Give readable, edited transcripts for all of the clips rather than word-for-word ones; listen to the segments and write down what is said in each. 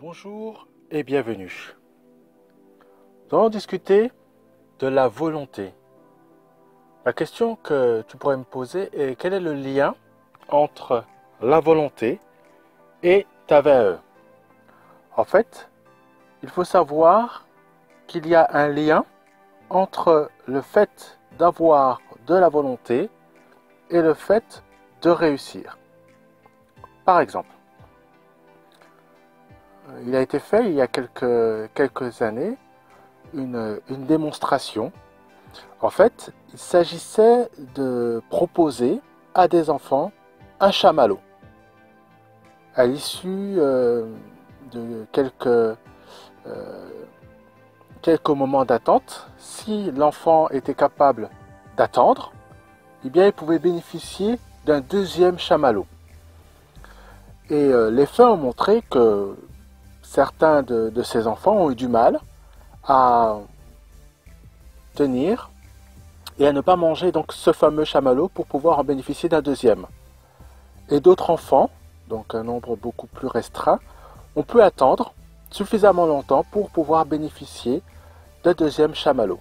Bonjour et bienvenue. Nous allons discuter de la volonté. La question que tu pourrais me poser est quel est le lien entre la volonté et ta VAE? En fait, il faut savoir qu'il y a un lien entre le fait d'avoir de la volonté et le fait de réussir. Par exemple, il a été fait il y a quelques années une démonstration. En fait, il s'agissait de proposer à des enfants un chamallow. À l'issue de quelques moments d'attente, si l'enfant était capable d'attendre, eh bien, il pouvait bénéficier d'un deuxième chamallow. Et les faits ont montré que certains de ces enfants ont eu du mal à tenir et à ne pas manger donc ce fameux chamallow pour pouvoir en bénéficier d'un deuxième. Et d'autres enfants, donc un nombre beaucoup plus restreint, ont pu attendre suffisamment longtemps pour pouvoir bénéficier d'un deuxième chamallow.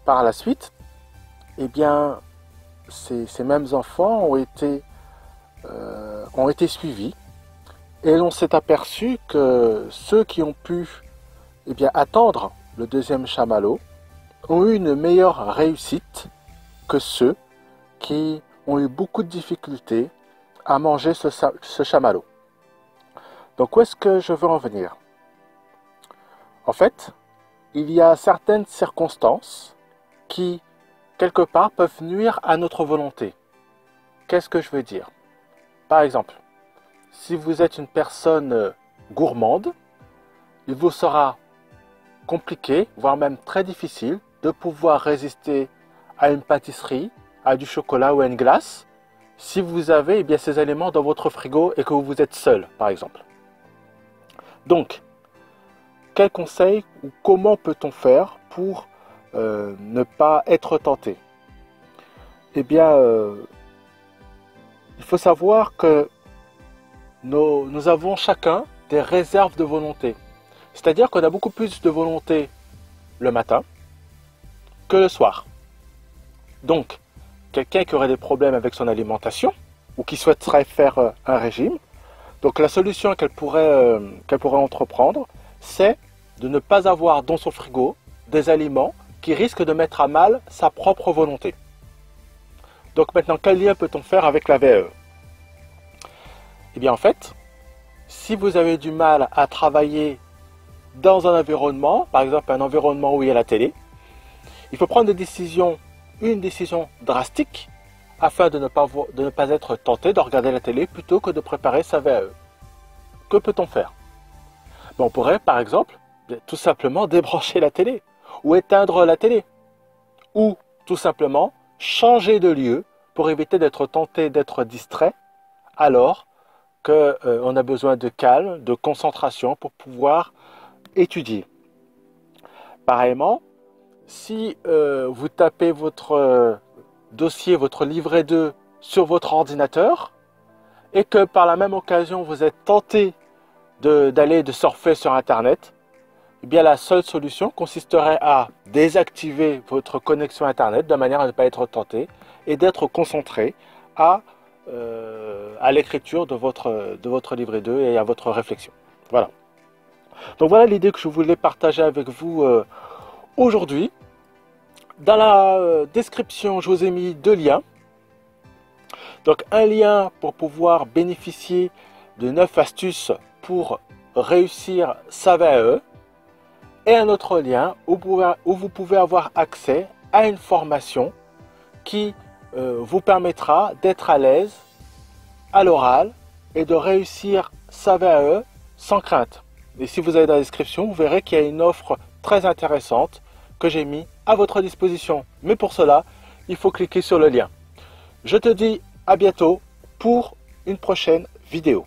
Par la suite, eh bien, ces mêmes enfants ont été suivis et l'on s'est aperçu que ceux qui ont pu attendre le deuxième chamallow ont eu une meilleure réussite que ceux qui ont eu beaucoup de difficultés à manger ce chamallow. Donc où est-ce que je veux en venir? En fait, il y a certaines circonstances qui, quelque part, peuvent nuire à notre volonté. Qu'est-ce que je veux dire? Par exemple, si vous êtes une personne gourmande, il vous sera compliqué, voire même très difficile, de pouvoir résister à une pâtisserie, à du chocolat ou à une glace, si vous avez ces éléments dans votre frigo et que vous êtes seul, par exemple. Donc, quel conseil ou comment peut-on faire pour ne pas être tenté? Eh bien, il faut savoir que nous avons chacun des réserves de volonté. C'est-à-dire qu'on a beaucoup plus de volonté le matin que le soir. Donc, quelqu'un qui aurait des problèmes avec son alimentation ou qui souhaiterait faire un régime, donc la solution qu'elle pourrait entreprendre, c'est de ne pas avoir dans son frigo des aliments qui risquent de mettre à mal sa propre volonté. Donc maintenant, quel lien peut-on faire avec la VAE? Eh bien en fait, si vous avez du mal à travailler dans un environnement, par exemple un environnement où il y a la télé, il faut prendre une décision drastique afin de ne pas être tenté de regarder la télé plutôt que de préparer sa VAE. Que peut-on faire? On pourrait par exemple tout simplement débrancher la télé ou éteindre la télé ou tout simplement changer de lieu pour éviter d'être tenté d'être distrait alors qu'on a besoin de calme, de concentration pour pouvoir étudier. Pareillement, si vous tapez votre dossier, votre livret 2 sur votre ordinateur et que par la même occasion vous êtes tenté de surfer sur Internet, eh bien la seule solution consisterait à désactiver votre connexion Internet de manière à ne pas être tenté et d'être concentré à l'écriture de votre livret 2 et à votre réflexion. Voilà. Donc voilà l'idée que je voulais partager avec vous aujourd'hui. Dans la description, je vous ai mis 2 liens. Donc un lien pour pouvoir bénéficier de 9 astuces pour réussir sa VAE et un autre lien où vous pouvez avoir accès à une formation qui vous permettra d'être à l'aise à l'oral et de réussir sa VAE sans crainte. Et si vous allez dans la description, vous verrez qu'il y a une offre très intéressante que j'ai mis à votre disposition. Mais pour cela, il faut cliquer sur le lien. Je te dis à bientôt pour une prochaine vidéo.